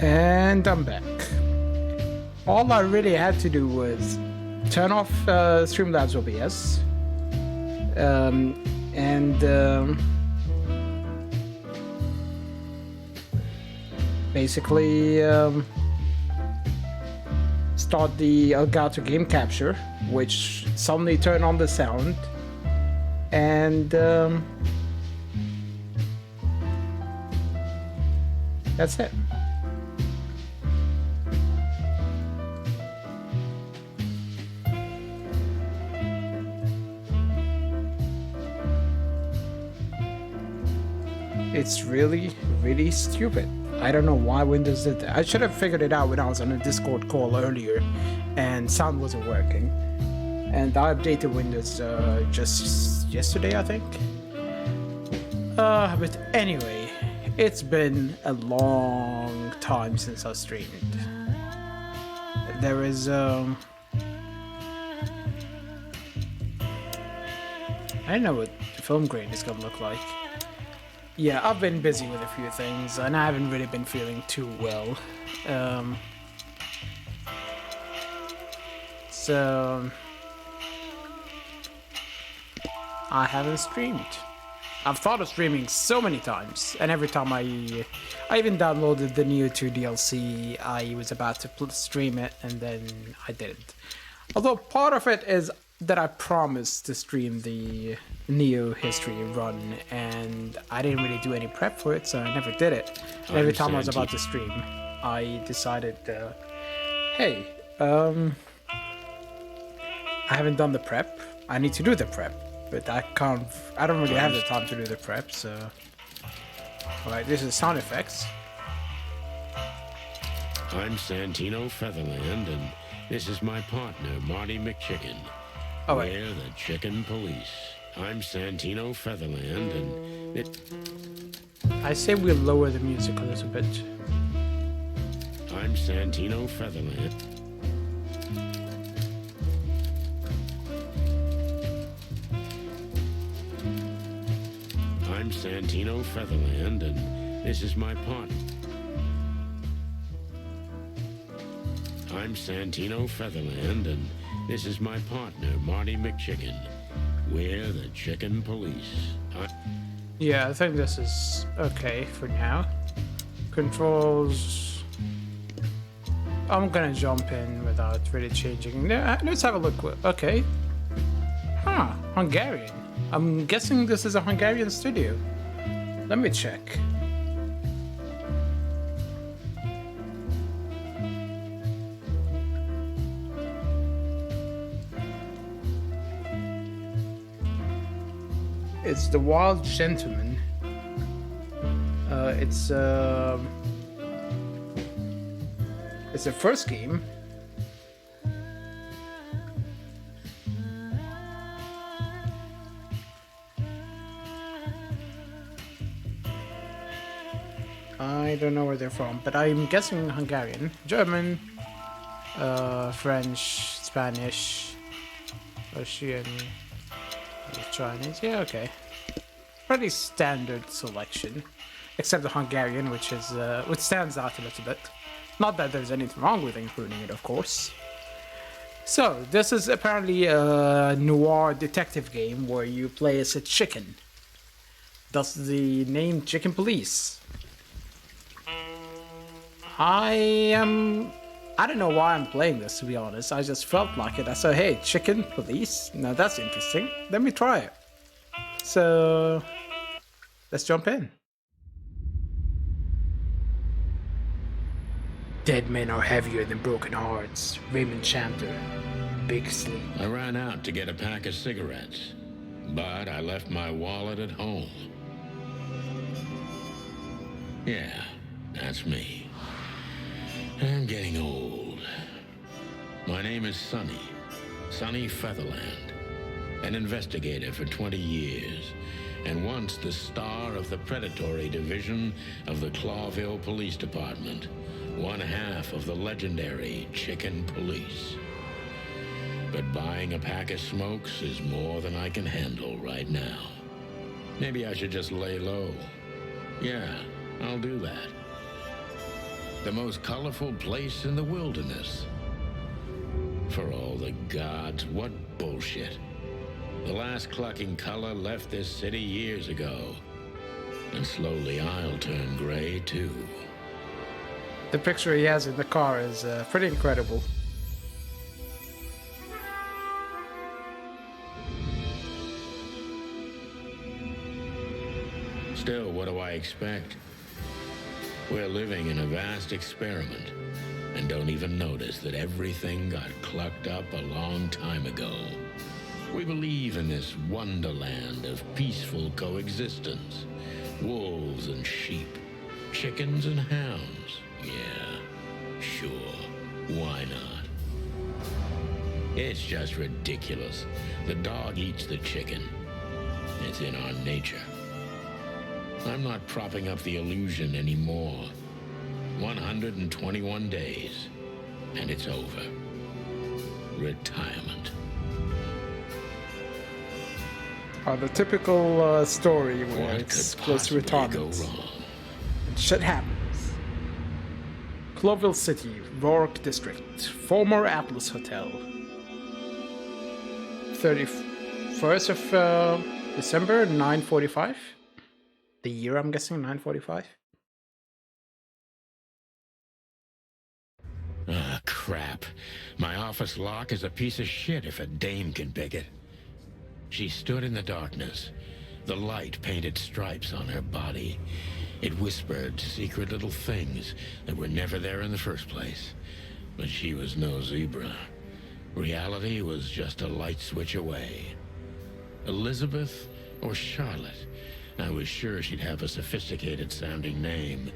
And I'm back. All I really had to do was turn off Streamlabs OBS, and basically start the Elgato game capture, which suddenly turned on the sound, and that's it. It's really, really stupid. I don't know why Windows did that. I should have figured it out when I was on a Discord call earlier and sound wasn't working. And I updated Windows just yesterday, I think. But anyway, it's been a long time since I streamed. There is I don't know what the film grain is gonna look like. Yeah, I've been busy with a few things, and I haven't really been feeling too well. So I haven't streamed. I've thought of streaming so many times, and every time I even downloaded the Neo 2 DLC, I was about to stream it, and then I didn't. Although part of it is that I promised to stream the Neo history run, and I didn't really do any prep for it, so I never did it. And every time I was about to stream, I decided, hey, I haven't done the prep. I need to do the prep, but I don't really have the time to do the prep, so. Alright, this is sound effects. I'm Santino Featherland, and this is my partner, Marty McChicken. Oh, wait. We're the Chicken Police. I'm Santino Featherland, and I say we lower the music a little bit. I'm Santino Featherland. I'm Santino Featherland, and this is my partner. I'm Santino Featherland, and this is my partner, Marty McChicken. We're the Chicken Police. Yeah, I think this is okay for now. Controls. I'm gonna jump in without really changing. Let's have a look. Okay. Huh, Hungarian. I'm guessing this is a Hungarian studio. Let me check. It's The Wild Gentleman. It's the first game. I don't know where they're from, but I'm guessing Hungarian, German, French, Spanish, Russian, Chinese. Yeah, okay. Pretty standard selection, except the Hungarian, which stands out a little bit. Not that there's anything wrong with including it, of course. So this is apparently a noir detective game where you play as a chicken. Thus the name Chicken Police. I don't know why I'm playing this, to be honest. I just felt like it. I said, hey, Chicken Police? Now that's interesting. Let me try it. So, let's jump in. Dead men are heavier than broken hearts. Raymond Chandler. Big Sleep. I ran out to get a pack of cigarettes, but I left my wallet at home. Yeah, that's me. I'm getting old. My name is Sonny Featherland, an investigator for 20 years, and once the star of the predatory division of the Clawville Police Department, one half of the legendary Chicken Police. But buying a pack of smokes is more than I can handle right now. Maybe I should just lay low. Yeah, I'll do that. the most colorful place in the wilderness. For all the gods, what bullshit. The last clucking color left this city years ago. And slowly I'll turn gray too. The picture he has in the car is pretty incredible. Still, what do I expect? We're living in a vast experiment, and don't even notice that everything got clucked up a long time ago. We believe in this wonderland of peaceful coexistence. Wolves and sheep, chickens and hounds. Yeah, sure, why not? It's just ridiculous. The dog eats the chicken. It's in our nature. I'm not propping up the illusion anymore. 121 days, and it's over. Retirement. The typical story where What it's could close to possibly go retirement. wrong? And shit happens. Cloville City, Rourke District, former Atlas Hotel. 31st of December, 9:45. The year, I'm guessing, 9:45. Ah, crap. My office lock is a piece of shit if a dame can pick it. She stood in the darkness. The light painted stripes on her body. It whispered secret little things that were never there in the first place. But she was no zebra. Reality was just a light switch away. Elizabeth or Charlotte? I was sure she'd have a sophisticated-sounding name.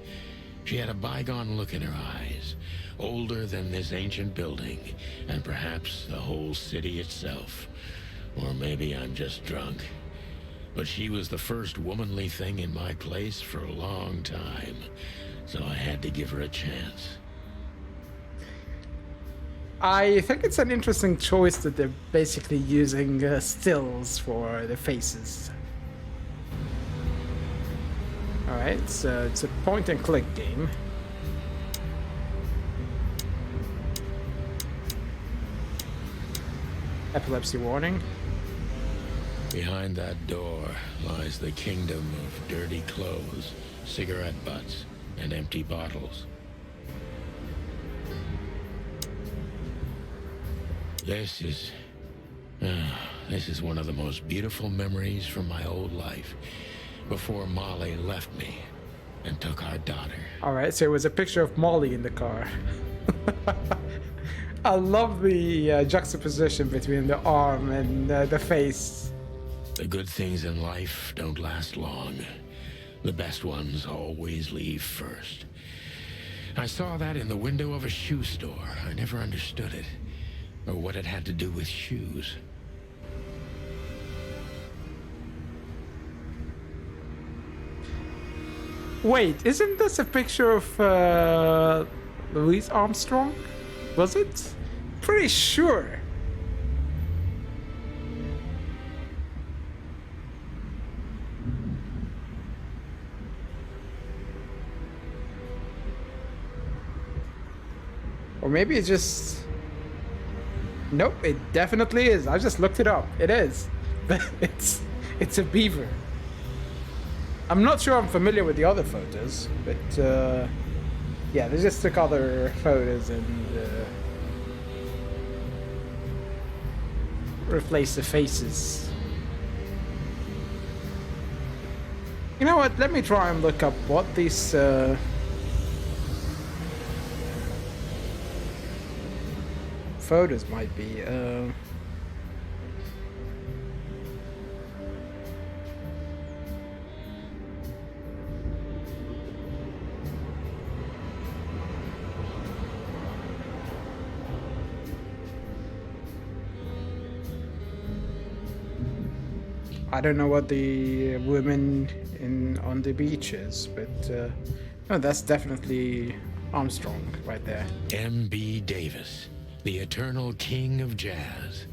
She had a bygone look in her eyes, older than this ancient building, and perhaps the whole city itself. Or maybe I'm just drunk. But she was the first womanly thing in my place for a long time, so I had to give her a chance. I think it's an interesting choice that they're basically using stills for the faces. Alright, so it's a point-and-click game. Epilepsy warning. Behind that door lies the kingdom of dirty clothes, cigarette butts, and empty bottles. This is one of the most beautiful memories from my old life, before Molly left me and took our daughter. Alright, so it was a picture of Molly in the car. I love the juxtaposition between the arm and the face. The good things in life don't last long. The best ones always leave first. I saw that in the window of a shoe store. I never understood it, or what it had to do with shoes. Wait, isn't this a picture of Louis Armstrong? Was it? Pretty sure. Or maybe it's just... Nope, it definitely is. I just looked it up. It is. It's a beaver. I'm not sure I'm familiar with the other photos, but yeah, they just took other photos and replaced the faces. You know what? Let me try and look up what these photos might be. I don't know what the women on the beach is, but no, that's definitely Armstrong right there. M.B. Davis, the eternal king of jazz.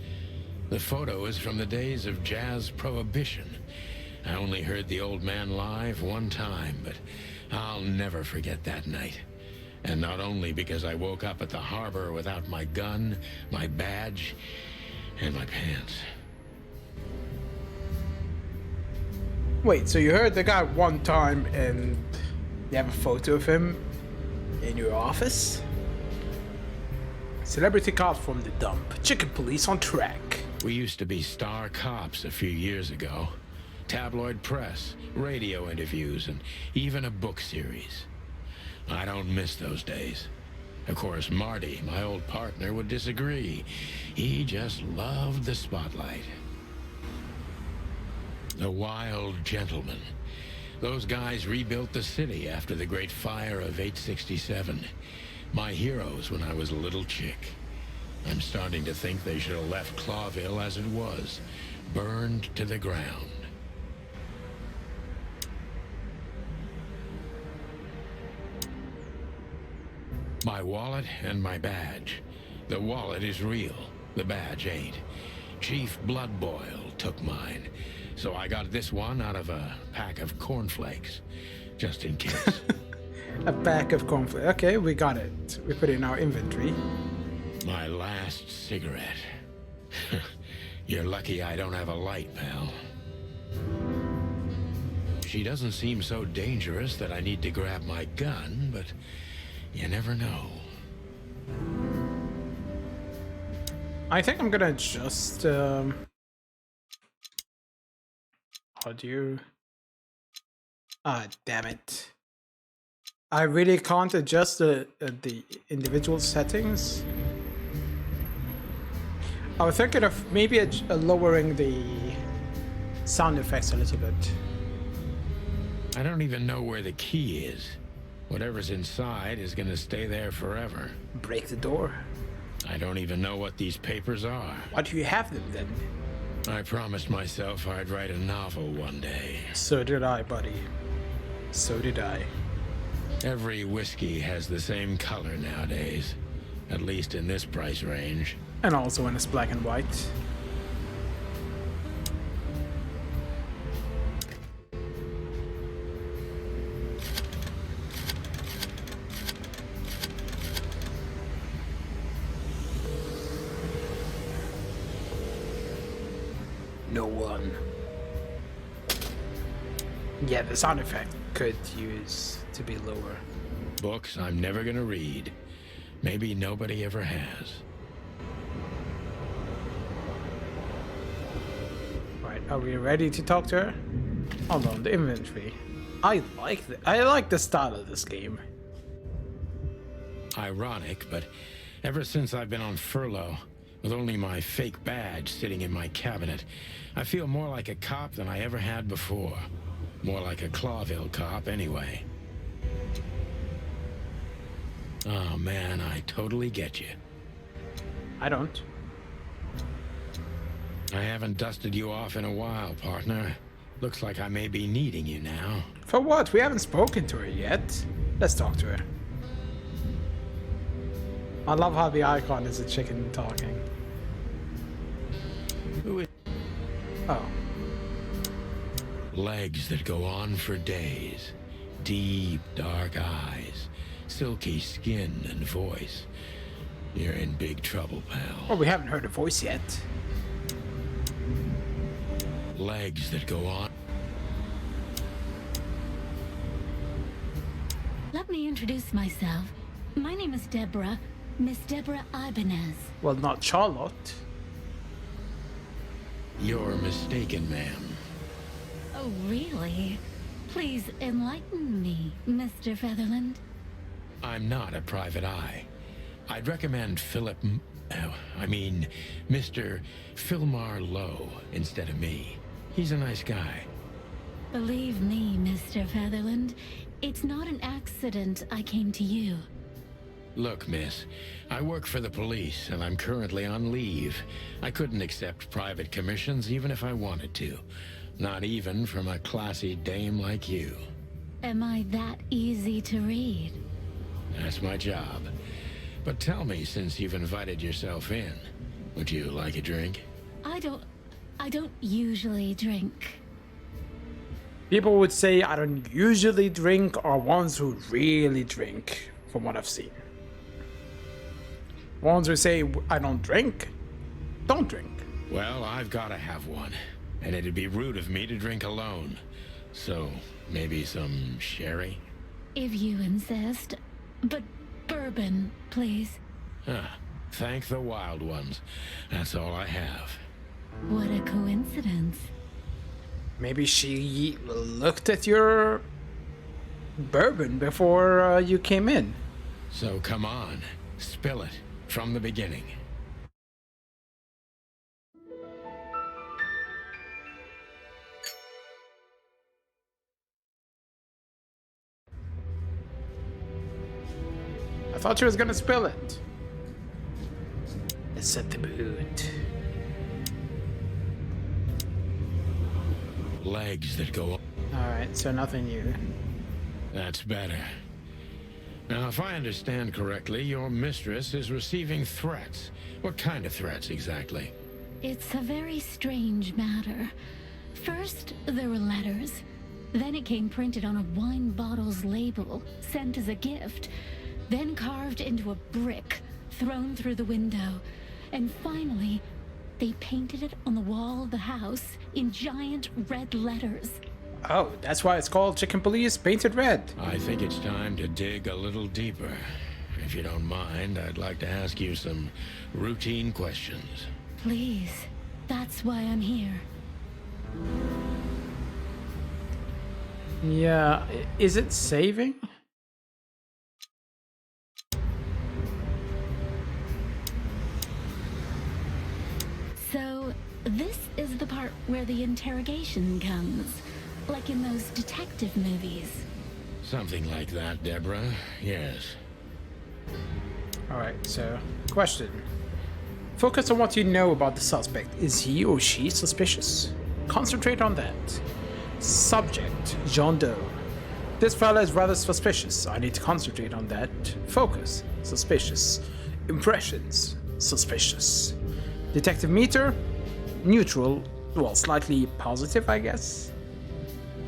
The photo is from the days of jazz prohibition. I only heard the old man live one time, but I'll never forget that night. And not only because I woke up at the harbor without my gun, my badge, and my pants. Wait, so you heard the guy one time and you have a photo of him in your office? Celebrity cops from the dump. Chicken police on track. We used to be star cops a few years ago. Tabloid press, radio interviews, and even a book series. I don't miss those days. Of course, Marty, my old partner, would disagree. He just loved the spotlight. The Wild Gentlemen. Those guys rebuilt the city after the Great Fire of 867. My heroes when I was a little chick. I'm starting to think they should have left Clawville as it was, burned to the ground. My wallet and my badge. The wallet is real, the badge ain't. Chief Bloodboil took mine, so I got this one out of a pack of cornflakes, just in case. A pack of cornflakes. Okay, we got it. We put it in our inventory. My last cigarette. You're lucky I don't have a light, pal. She doesn't seem so dangerous that I need to grab my gun, but you never know. I think I'm gonna just audio. Ah, damn it. I really can't adjust the individual settings. I was thinking of maybe lowering the sound effects a little bit. I don't even know where the key is. Whatever's inside is gonna stay there forever. Break the door. I don't even know what these papers are. Why do you have them then? I promised myself I'd write a novel one day. So did I, buddy. So did I. Every whiskey has the same color nowadays, at least in this price range. And also when it's black and white. No one. Yeah, the sound effect could use to be lower. Books I'm never gonna read. Maybe nobody ever has. Right, are we ready to talk to her? Hold on, the inventory. I like the style of this game. Ironic, but ever since I've been on furlough, with only my fake badge sitting in my cabinet, I feel more like a cop than I ever had before. More like a Clawville cop, anyway. Oh man, I totally get you. I don't. I haven't dusted you off in a while, partner. Looks like I may be needing you now. For what? We haven't spoken to her yet. Let's talk to her. I love how the icon is a chicken talking. Who is... Oh. Legs that go on for days. Deep, dark eyes. Silky skin and voice. You're in big trouble, pal. Well, we haven't heard a voice yet. Legs that go on. Let me introduce myself. My name is Deborah, Miss Deborah Ibanez. Well, not Charlotte. You're mistaken, ma'am. Oh, really? Please enlighten me, Mr. Featherland. I'm not a private eye. I'd recommend Mr. Philmar Lowe instead of me. He's a nice guy. Believe me, Mr. Featherland, it's not an accident I came to you. Look, miss, I work for the police, and I'm currently on leave. I couldn't accept private commissions even if I wanted to. Not even from a classy dame like you. Am I that easy to read? That's my job. But tell me, since you've invited yourself in, would you like a drink? I don't usually drink. People would say I don't usually drink or ones who really drink. from what I've seen. Ones who say, I don't drink, don't drink. Well, I've got to have one. And it'd be rude of me to drink alone. So, maybe some sherry? If you insist. But bourbon, please. Ah, thank the wild ones. That's all I have. What a coincidence. Maybe she looked at your bourbon before you came in. So come on, spill it from the beginning. I thought she was gonna spill it. Let's set the mood. Legs that go up. Alright, so nothing new. That's better. Now, if I understand correctly, your mistress is receiving threats. What kind of threats, exactly? It's a very strange matter. First, there were letters. Then it came printed on a wine bottle's label, sent as a gift. Then carved into a brick, thrown through the window. And finally, they painted it on the wall of the house in giant red letters. Oh, that's why it's called Chicken Police Painted Red. I think it's time to dig a little deeper. If you don't mind, I'd like to ask you some routine questions. Please, that's why I'm here. Yeah, is it saving? So, this is the part where the interrogation comes. Like in those detective movies. Something like that, Deborah. Yes. Alright, so, question. Focus on what you know about the suspect. Is he or she suspicious? Concentrate on that. Subject, John Doe. This fella is rather suspicious. I need to concentrate on that. Focus, suspicious. Impressions, suspicious. Detective meter, neutral. Well, slightly positive, I guess.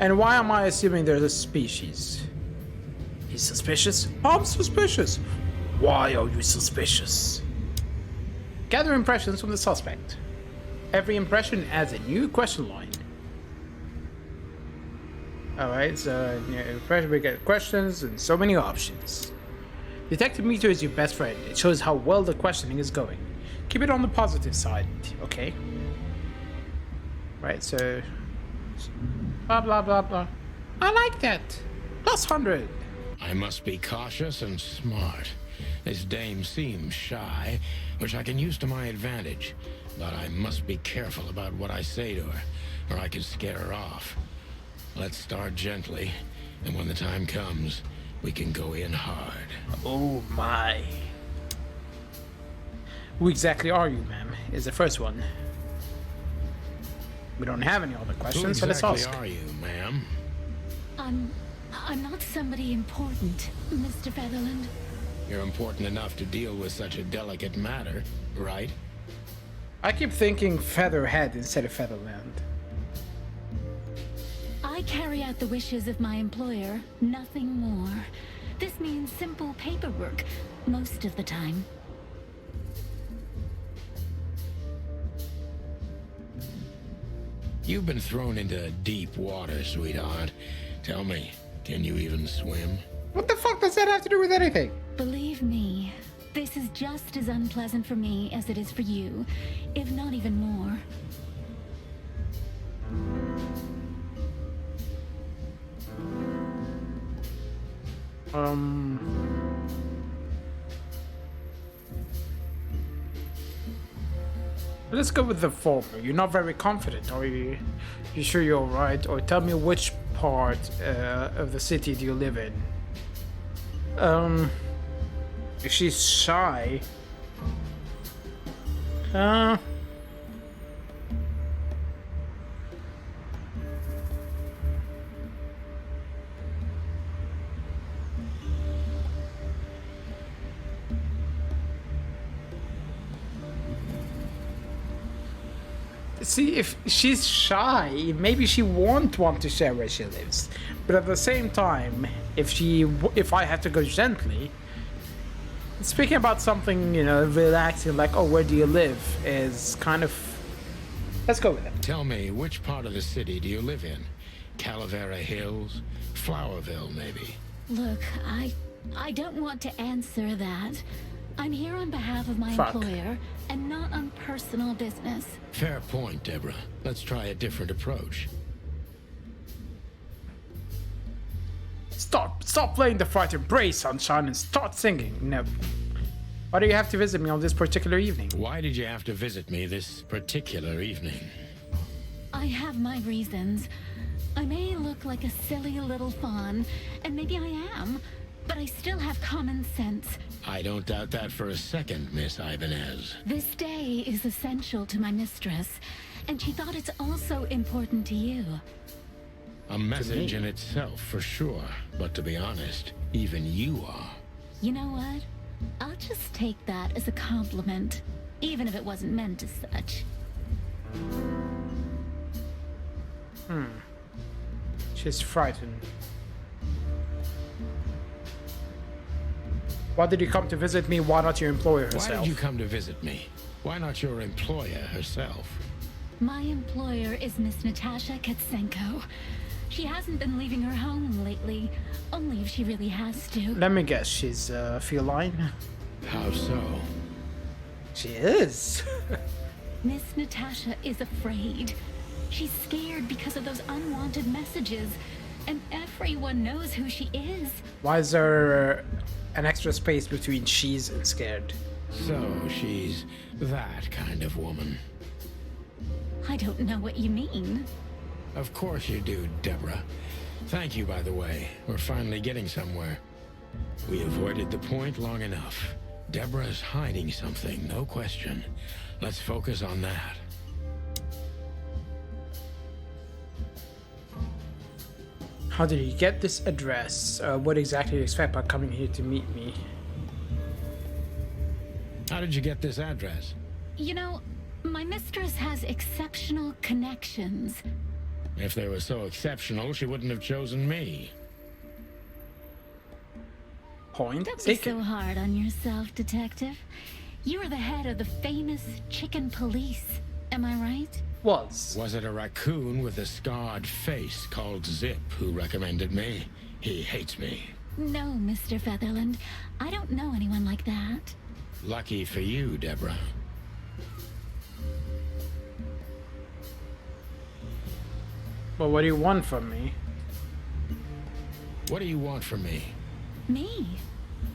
And why am I assuming there's a species? He's suspicious? I'm suspicious. Why are you suspicious? Gather impressions from the suspect. Every impression adds a new question line. Alright, so we get questions and so many options. Detective meter is your best friend. It shows how well the questioning is going. Keep it on the positive side, okay? Right, so blah blah blah blah. I like that. Plus 100. I must be cautious and smart. This dame seems shy, which I can use to my advantage. But I must be careful about what I say to her, or I could scare her off. Let's start gently, and when the time comes, we can go in hard. Oh my. Who exactly are you, ma'am? Is the first one. We don't have any other questions, so let's Who ask. exactly are you, ma'am? I'm not somebody important, Mr. Featherland. You're important enough to deal with such a delicate matter, right? I keep thinking Featherhead instead of Featherland. I carry out the wishes of my employer, nothing more. This means simple paperwork, most of the time. You've been thrown into deep water, sweetheart. Tell me, can you even swim? What the fuck does that have to do with anything? Believe me, this is just as unpleasant for me as it is for you, if not even more. Let's go with the former. You're not very confident. Are you sure you're alright? Or tell me which part of the city do you live in? If she's shy... See, if she's shy, maybe she won't want to share where she lives. But at the same time, if I have to go gently, Speaking about something, relaxing, like, oh, where do you live, is kind of... Let's go with it. Tell me, which part of the city do you live in? Calavera Hills? Flowerville, maybe? Look, I don't want to answer that. I'm here on behalf of my Fuck. employer and not on personal business. Fair point, Deborah. Let's try a different approach. Stop playing the fight, embrace sunshine, and start singing. No. Why do you have to visit me on this particular evening? Why did you have to visit me this particular evening? I have my reasons. I may look like a silly little fawn, and maybe I am, but I still have common sense. I don't doubt that for a second, Miss Ibanez. This day is essential to my mistress, and she thought it's also important to you. A message in itself, for sure. But to be honest, even you are. You know what? I'll just take that as a compliment, even if it wasn't meant as such. She's frightened. Why did you come to visit me? Why not your employer herself? Why did you come to visit me? Why not your employer herself? My employer is Miss Natasha Katsenko. She hasn't been leaving her home lately, only if she really has to. Let me guess, she's feline? How so? She is. Miss Natasha is afraid. She's scared because of those unwanted messages, and everyone knows who she is. Why is there an extra space between she's and scared? So she's that kind of woman. I don't know what you mean. Of course you do, Deborah. Thank you, by the way. We're finally getting somewhere. We avoided the point long enough. Deborah's hiding something, no question. Let's focus on that. How did you get this address? What exactly do you expect by coming here to meet me? How did you get this address? You know, my mistress has exceptional connections. If they were so exceptional, she wouldn't have chosen me. Point Don't be taken. so hard on yourself, Detective. You are the head of the famous Chicken Police. Am I right? Was. Was it a raccoon with a scarred face called Zip who recommended me? He hates me. No, Mr. Featherland. I don't know anyone like that. Lucky for you, Deborah. Well, what do you want from me? What do you want from me? Me?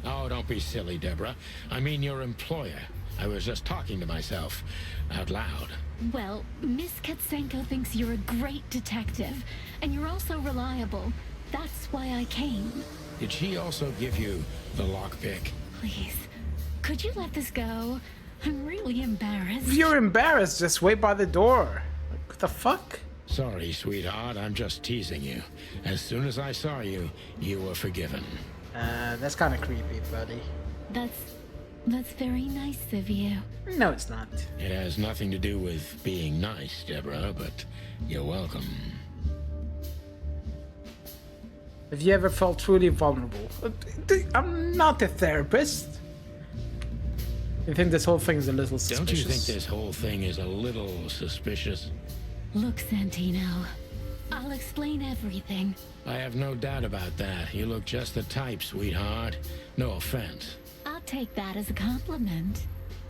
Oh, don't be silly, Deborah. I mean your employer. I was just talking to myself, out loud. Well, Miss Katsenko thinks you're a great detective, and you're also reliable. That's why I came. Did she also give you the lockpick? Please, could you let this go? I'm really embarrassed. If you're embarrassed, just wait by the door. Like, what the fuck? Sorry, sweetheart, I'm just teasing you. As soon as I saw you, you were forgiven. That's kind of creepy, buddy. That's very nice of you. No, it's not. It has nothing to do with being nice, Deborah, but you're welcome. Have you ever felt truly vulnerable? I'm not a therapist. You think this whole thing is a little suspicious? Don't you think this whole thing is a little suspicious? Look, Santino, I'll explain everything. I have no doubt about that. You look just the type, sweetheart. No offense. I'll take that as a compliment.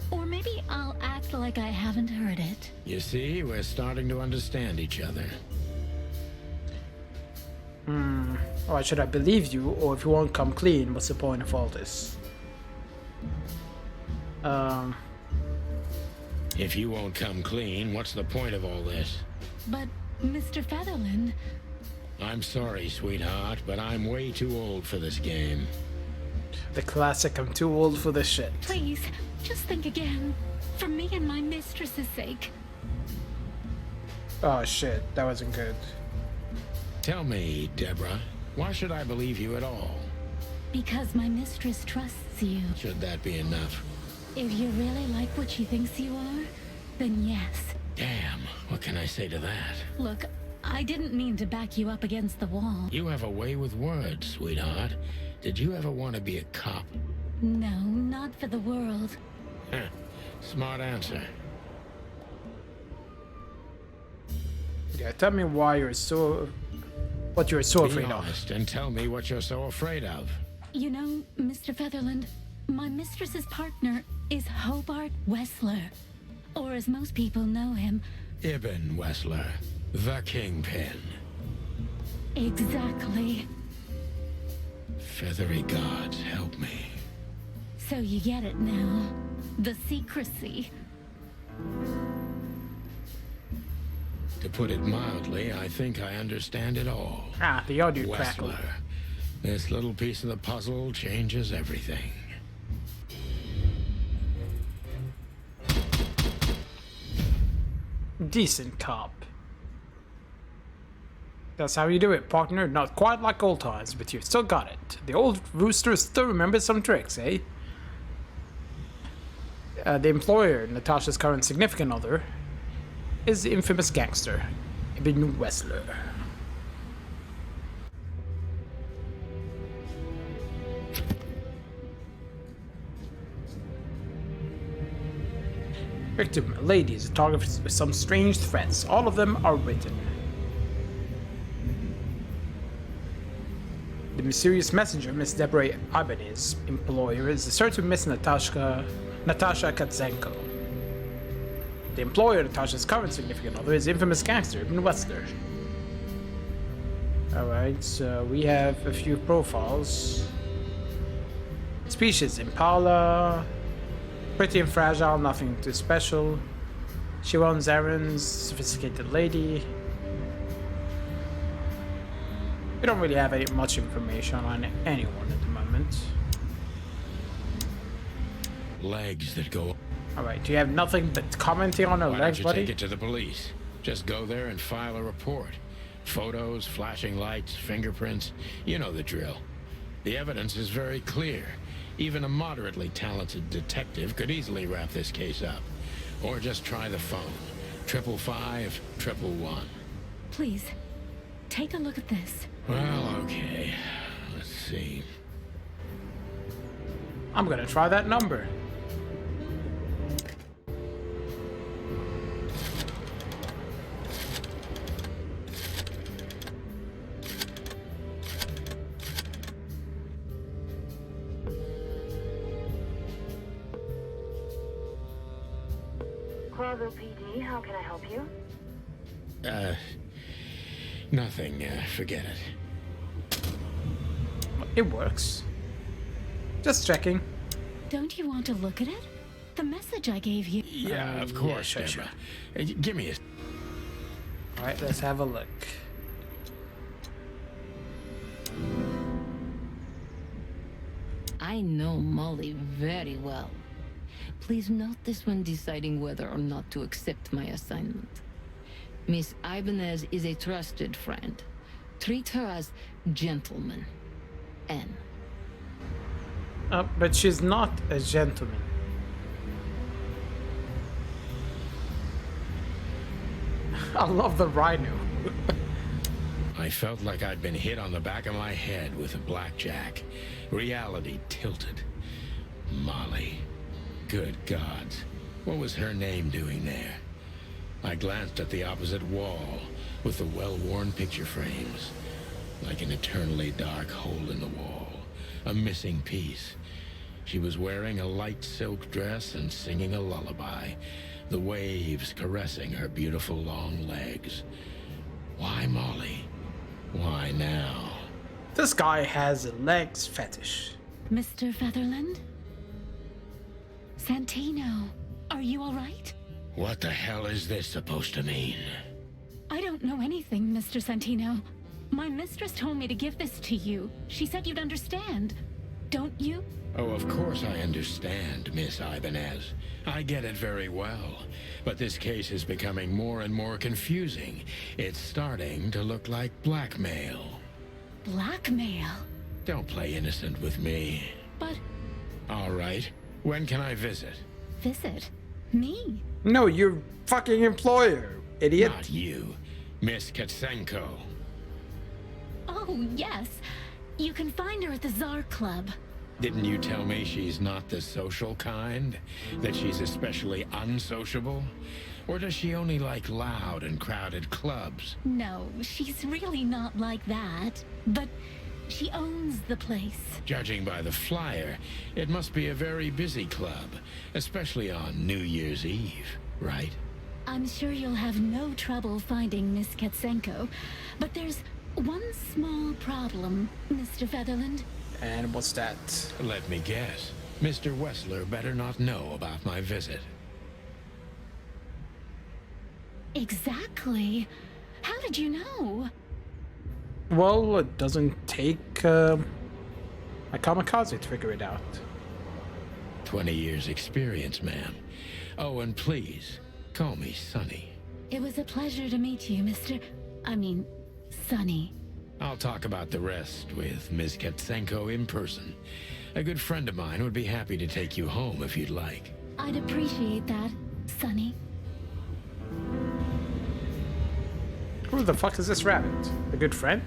Or maybe I'll act like I haven't heard it. You see, we're starting to understand each other. Or should I believe you, or if you won't come clean, what's the point of all this? If you won't come clean, what's the point of all this? But, Mr. Featherland, I'm sorry, sweetheart, but I'm way too old for this game. The classic, I'm too old for this shit. please, just think again. For me and my mistress's sake. Oh shit, that wasn't good. Tell me, Deborah, why should I believe you at all? Because my mistress trusts you. Should that be enough? If you really like what she thinks you are, then yes. Damn, what can I say to that? Look, I didn't mean to back you up against the wall. You have a way with words, sweetheart. Did you ever want to be a cop? No, Not for the world. Smart answer. Yeah, tell me why you're so... what you're so Be afraid of. honest and tell me what you're so afraid of. You know, Mr. Featherland, my mistress's partner is Hobart Wessler. Or as most people know him, Ibn Wessler, the Kingpin. exactly. Feathery gods, help me. So you get it now. The secrecy. To put it mildly, I think I understand it all. Ah, the audio crackle. Wessler. This little piece of the puzzle changes everything. Decent cop. That's how you do it, partner. Not quite like old times, but you still got it. The old rooster still remembers some tricks, eh? The employer, Natasha's current significant other, is the infamous gangster, Ibn Wessler. Victim, a lady, is a target for some strange threats. All of them are written. The mysterious messenger, Miss Deborah Ibanez, employer, is asserted to Miss Natasha Katzenko. The employer, Natasha's current significant other, is the infamous gangster, Ibn Wessler. Alright, so we have a few profiles. Species, Impala. Pretty and fragile, nothing too special. She runs errands, sophisticated lady. We don't really have much information on anyone at the moment. Legs that go... Alright, do you have nothing but commenting on her Why legs, don't you buddy? take it to the police? Just go there and file a report. Photos, flashing lights, fingerprints. You know the drill. The evidence is very clear. Even a moderately talented detective could easily wrap this case up. Or just try the phone. 555 111. Please, take a look at this. Well, okay. Let's see. I'm gonna try that number. Clarville PD, how can I help you? Nothing. Forget it. It works. Just checking. Don't you want to look at it? The message I gave you. Yeah, of course, sure, Deborah. Give me a... Alright, let's have a look. I know Molly very well. Please note this when deciding whether or not to accept my assignment. Miss Ibanez is a trusted friend. Treat her as gentleman. N. But she's not a gentleman. I love the rhino. I felt like I'd been hit on the back of my head with a blackjack. Reality tilted. Molly. Good gods. What was her name doing there? I glanced at the opposite wall with the well-worn picture frames. Like an eternally dark hole in the wall. A missing piece. She was wearing a light silk dress and singing a lullaby. The waves caressing her beautiful long legs. Why Molly? Why now? This guy has a legs fetish. Mr. Featherland? Santino, are you alright? What the hell is this supposed to mean? I don't know anything, Mr. Santino. My mistress told me to give this to you. She said you'd understand. Don't you? Oh, of course I understand, Miss Ibanez. I get it very well. But this case is becoming more and more confusing. It's starting to look like blackmail. Blackmail? Don't play innocent with me. But All right. When can I visit? visit me? No, your fucking employer, idiot. Not you, Miss Katsenko. Oh, yes. You can find her at the Tsar Club. Didn't you tell me she's not the social kind? That she's especially unsociable? Or does she only like loud and crowded clubs? No, she's really not like that. But she owns the place. Judging by the flyer, it must be a very busy club, especially on New Year's Eve, right? I'm sure you'll have no trouble finding Miss Katsenko. But there's one small problem, Mr. Featherland. And what's that? Let me guess. Mr. Wessler better not know about my visit. Exactly. How did you know? Well, it doesn't take a kamikaze to figure it out. 20 years experience, ma'am. Oh, and please, call me Sonny. It was a pleasure to meet you, Sonny. I'll talk about the rest with Ms. Katsenko in person. A good friend of mine would be happy to take you home if you'd like. I'd appreciate that, Sonny. Who the fuck is this rabbit? A good friend?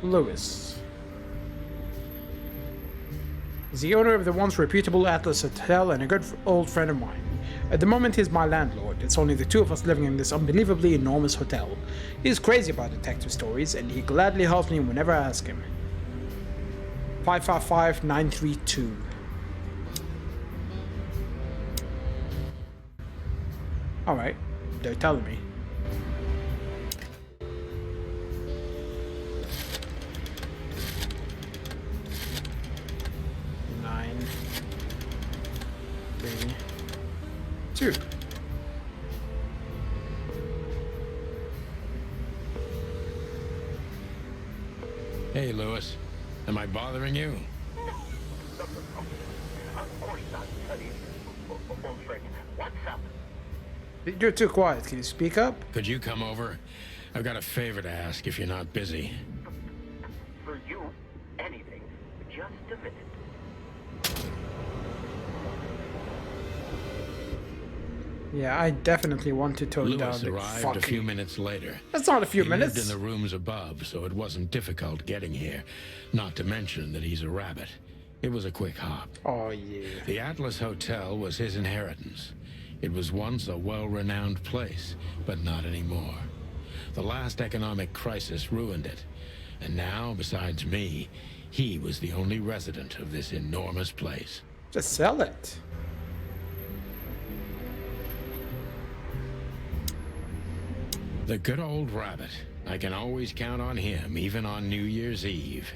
Lewis. He's the owner of the once reputable Atlas Hotel and a good old friend of mine. At the moment, he's my landlord. It's only the two of us living in this unbelievably enormous hotel. He's crazy about detective stories, and he gladly helps me whenever I ask him. 555-932. Alright, they're telling me. Nine, 3, 2. Hey, Lewis. Am I bothering you? Of course not, Sonny. Old friend, what's up? You're too quiet. Can you speak up? Could you come over? I've got a favor to ask if you're not busy. For you, anything. Just a minute. Yeah, I definitely want to tone Lewis down the arrived fucking... a few minutes later. That's not a few He minutes. lived in the rooms above, so it wasn't difficult getting here. Not to mention that he's a rabbit. It was a quick hop. Oh, yeah. The Atlas Hotel was his inheritance. It was once a well-renowned place, but not anymore. The last economic crisis ruined it. And now, besides me, he was the only resident of this enormous place. Just sell it. The good old rabbit. I can always count on him, even on New Year's Eve.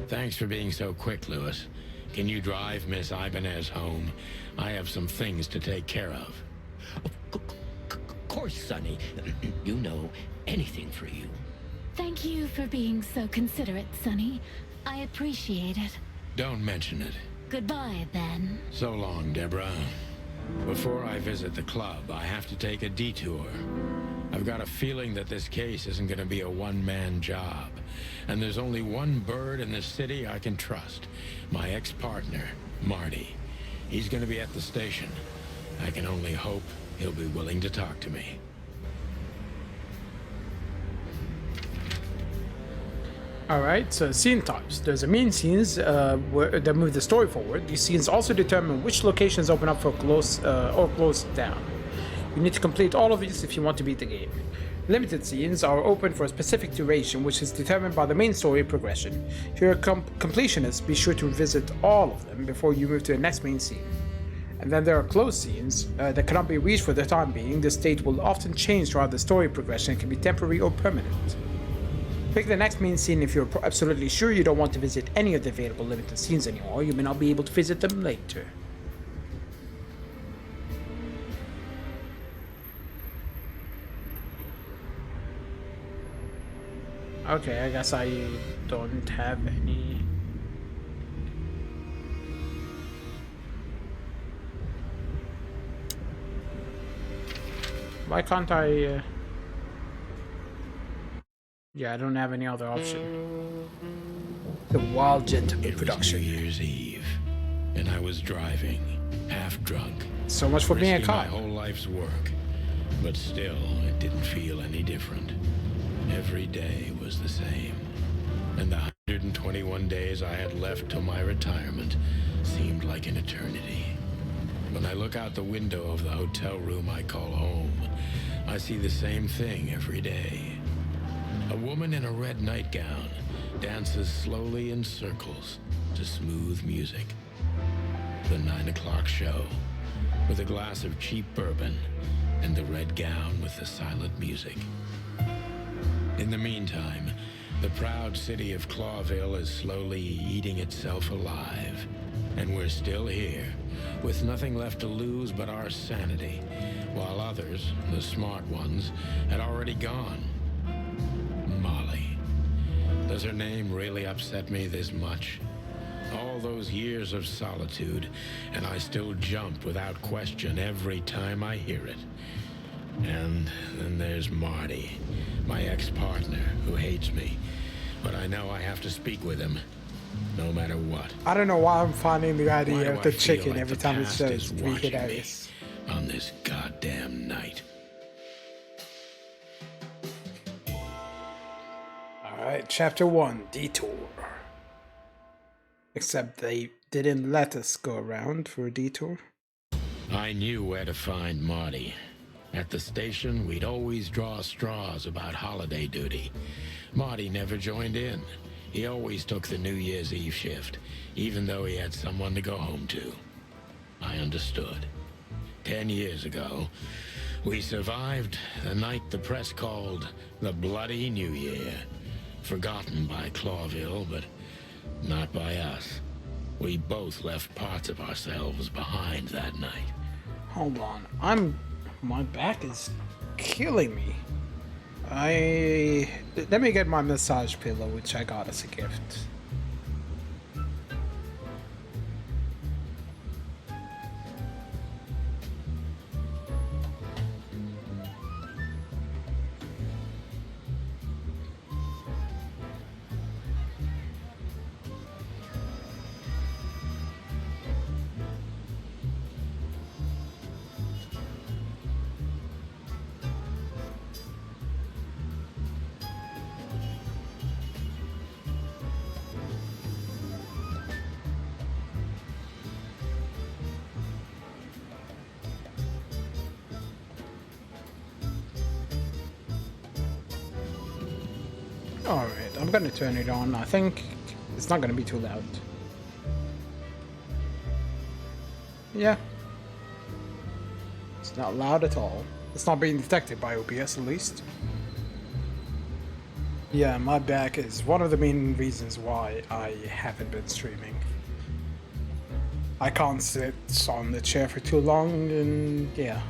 Thanks for being so quick, Lewis. Can you drive Miss Ibanez home? I have some things to take care of. Of course, Sonny. You know, anything for you. Thank you for being so considerate, Sonny. I appreciate it. Don't mention it. Goodbye, then. So long, Deborah. Before I visit the club, I have to take a detour. I've got a feeling that this case isn't going to be a one-man job. And there's only one bird in this city I can trust. My ex-partner, Marty. He's going to be at the station. I can only hope he'll be willing to talk to me. Alright, so scene types. There's the main scenes that move the story forward. These scenes also determine which locations open up for close or close down. You need to complete all of these if you want to beat the game. Limited scenes are open for a specific duration, which is determined by the main story progression. If you're a completionist, be sure to visit all of them before you move to the next main scene. And then there are closed scenes that cannot be reached for the time being. The state will often change throughout the story progression and can be temporary or permanent. Pick the next main scene if you're absolutely sure you don't want to visit any of the available limited scenes anymore. You may not be able to visit them later. Okay, I guess I don't have any... Why can't I... Yeah, I don't have any other option. The Wild Gentleman production. It was New Year's Eve, and I was driving, half drunk. So much for being a risking my cop. whole life's work, but still, it didn't feel any different. Every day was the same. And the 121 days I had left till my retirement seemed like an eternity. When I look out the window of the hotel room I call home, I see the same thing every day. A woman in a red nightgown dances slowly in circles to smooth music. The 9 o'clock show, with a glass of cheap bourbon and the red gown with the silent music. In the meantime, the proud city of Clawville is slowly eating itself alive. And we're still here, with nothing left to lose but our sanity, while others, the smart ones, had already gone. Molly. Does her name really upset me this much? All those years of solitude, and I still jump without question every time I hear it. And then there's Marty, my ex-partner, who hates me. But I know I have to speak with him, no matter what. I don't know why I'm finding the idea of the Why do I feel chicken like every the time it past says is to be watching me hilarious. on this goddamn night? Alright, chapter 1, Detour. Except they didn't let us go around for a detour. I knew where to find Marty. At the station, we'd always draw straws about holiday duty. Marty never joined in. He always took the New Year's Eve shift, even though he had someone to go home to. I understood. 10 years ago, we survived the night the press called the Bloody New Year. Forgotten by Clawville, but not by us. We both left parts of ourselves behind that night. Hold on, my back is killing me. Let me get my massage pillow, which I got as a gift. Alright, I'm gonna turn it on. I think it's not gonna be too loud. Yeah. It's not loud at all. It's not being detected by OBS at least. Yeah, my back is one of the main reasons why I haven't been streaming. I can't sit on the chair for too long, and yeah.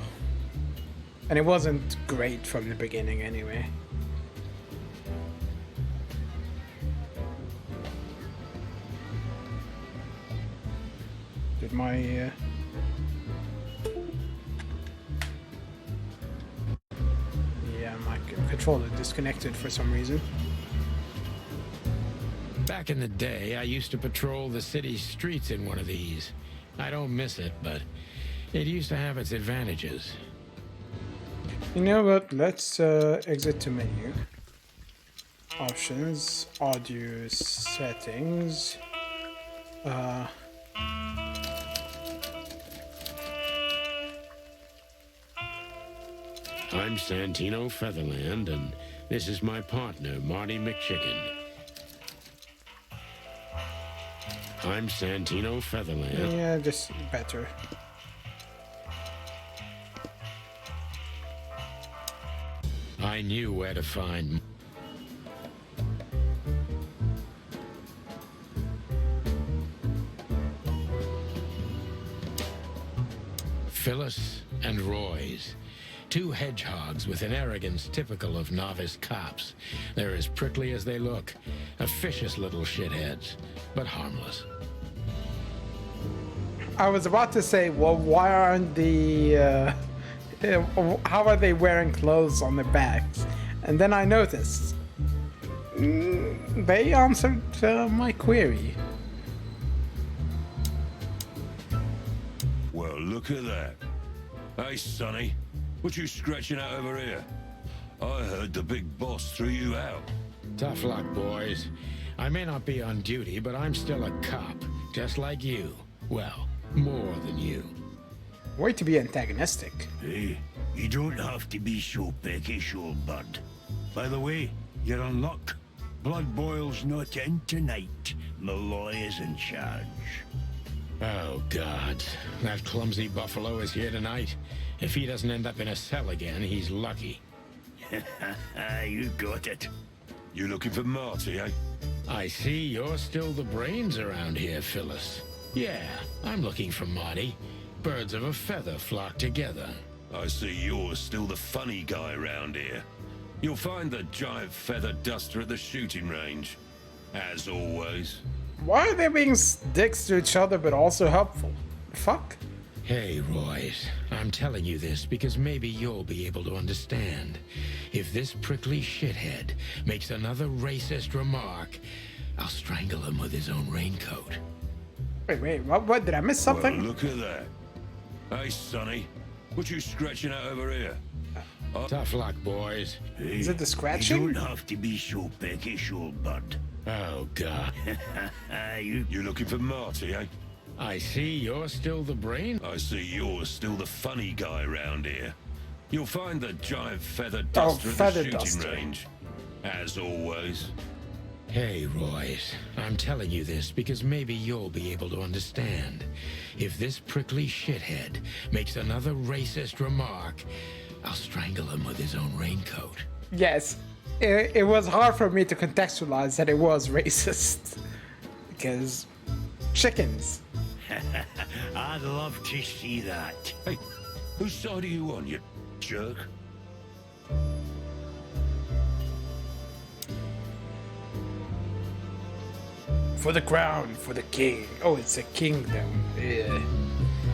And it wasn't great from the beginning anyway. Did my yeah, my controller disconnected for some reason. Back in the day, I used to patrol the city streets in one of these. I don't miss it, but it used to have its advantages. You know what? Let's exit to menu. Options, audio settings. I'm Santino Featherland, and this is my partner, Marty McChicken. I'm Santino Featherland. Yeah, just better. I knew where to find... Phyllis and Roy's. Two hedgehogs with an arrogance typical of novice cops. They're as prickly as they look. Officious little shitheads, but harmless. I was about to say, well, why aren't the... how are they wearing clothes on their backs? And then I noticed. They answered my query. Well, look at that. Hey, Sonny. What you scratching out over here? I heard the big boss threw you out. Tough luck, boys. I may not be on duty, but I'm still a cop, just like you. Well, more than you. Way to be antagonistic. Hey, you don't have to be so peckish, old bud. By the way, you're on luck. Blood Boil's not in tonight. Malloy is in charge. Oh, God. That clumsy buffalo is here tonight. If he doesn't end up in a cell again, he's lucky. You got it. You looking for Marty, eh? I see you're still the brains around here, Phyllis. Yeah, I'm looking for Marty. Birds of a feather flock together. I see you're still the funny guy around here. You'll find the giant feather duster at the shooting range. As always. Why are they being dicks to each other but also helpful? Fuck? Hey, Royce, I'm telling you this because maybe you'll be able to understand. If this prickly shithead makes another racist remark, I'll strangle him with his own raincoat. Wait, what? Did I miss something? Well, look at that. Hey, Sonny, what you scratching out over here? Tough luck, boys. Hey, Is it the scratching? You don't have to be so peckish, old bud. Oh, God. You looking for Marty, eh? I see you're still the brain. I see you're still the funny guy around here. You'll find the giant feather duster at the shooting range. As always. Hey, Royce, I'm telling you this because maybe you'll be able to understand. If this prickly shithead makes another racist remark, I'll strangle him with his own raincoat. Yes. It was hard for me to contextualize that it was racist. Because chickens. I'd love to see that. Hey, whose side are you on, you jerk? For the crown, for the king. Oh, it's a kingdom. Yeah.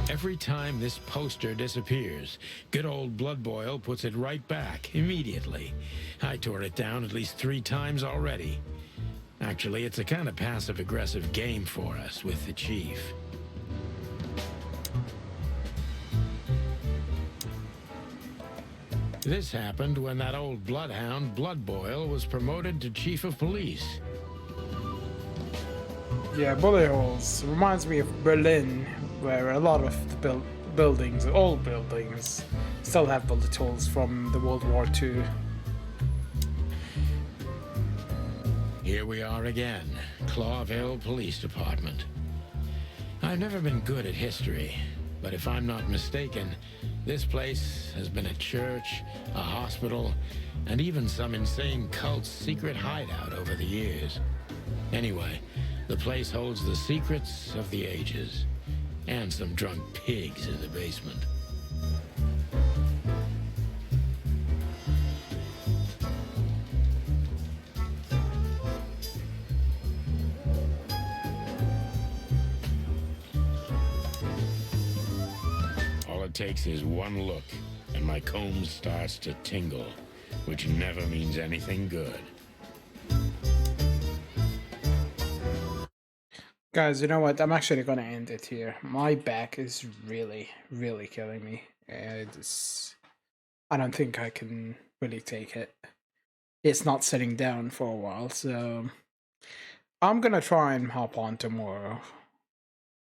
Every time this poster disappears, good old Blood Boil puts it right back immediately. I tore it down at least 3 times already. Actually, it's a kind of passive-aggressive game for us with the chief. This happened when that old bloodhound, Blood Boil, was promoted to chief of police. Yeah, bullet holes. Reminds me of Berlin, where a lot of the buildings, old buildings, still have bullet holes from the World War II. Here we are again, Clawville Police Department. I've never been good at history, but if I'm not mistaken, this place has been a church, a hospital, and even some insane cult's secret hideout over the years. Anyway, the place holds the secrets of the ages, and some drunk pigs in the basement. All it takes is one look, and my comb starts to tingle, which never means anything good. Guys, you know what? I'm actually gonna end it here. My back is really, really killing me. I don't think I can really take it. It's not sitting down for a while, so I'm gonna try and hop on tomorrow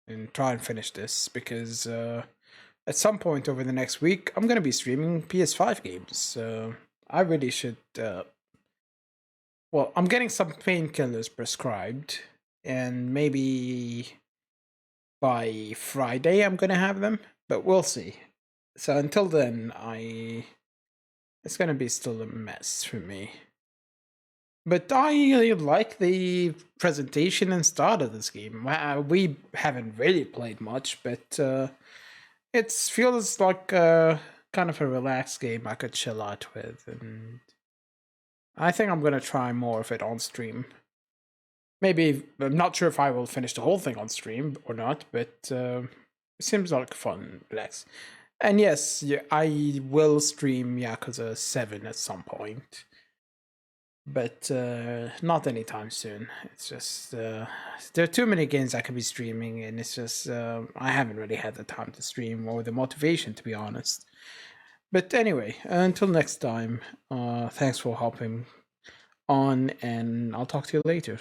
and try and finish this because at some point over the next week I'm gonna be streaming PS5 games. So I really should. Well, I'm getting some painkillers prescribed. And maybe by Friday I'm gonna have them, but we'll see. So until then, it's gonna be still a mess for me. But I like the presentation and start of this game. We haven't really played much, but it feels like kind of a relaxed game I could chill out with, and I think I'm gonna try more of it on stream. Maybe, I'm not sure if I will finish the whole thing on stream or not, but it seems like fun, relax. And yes, I will stream Yakuza 7 at some point. But not anytime soon. It's just, there are too many games I could be streaming, and it's just, I haven't really had the time to stream or the motivation, to be honest. But anyway, until next time, thanks for hopping on, and I'll talk to you later.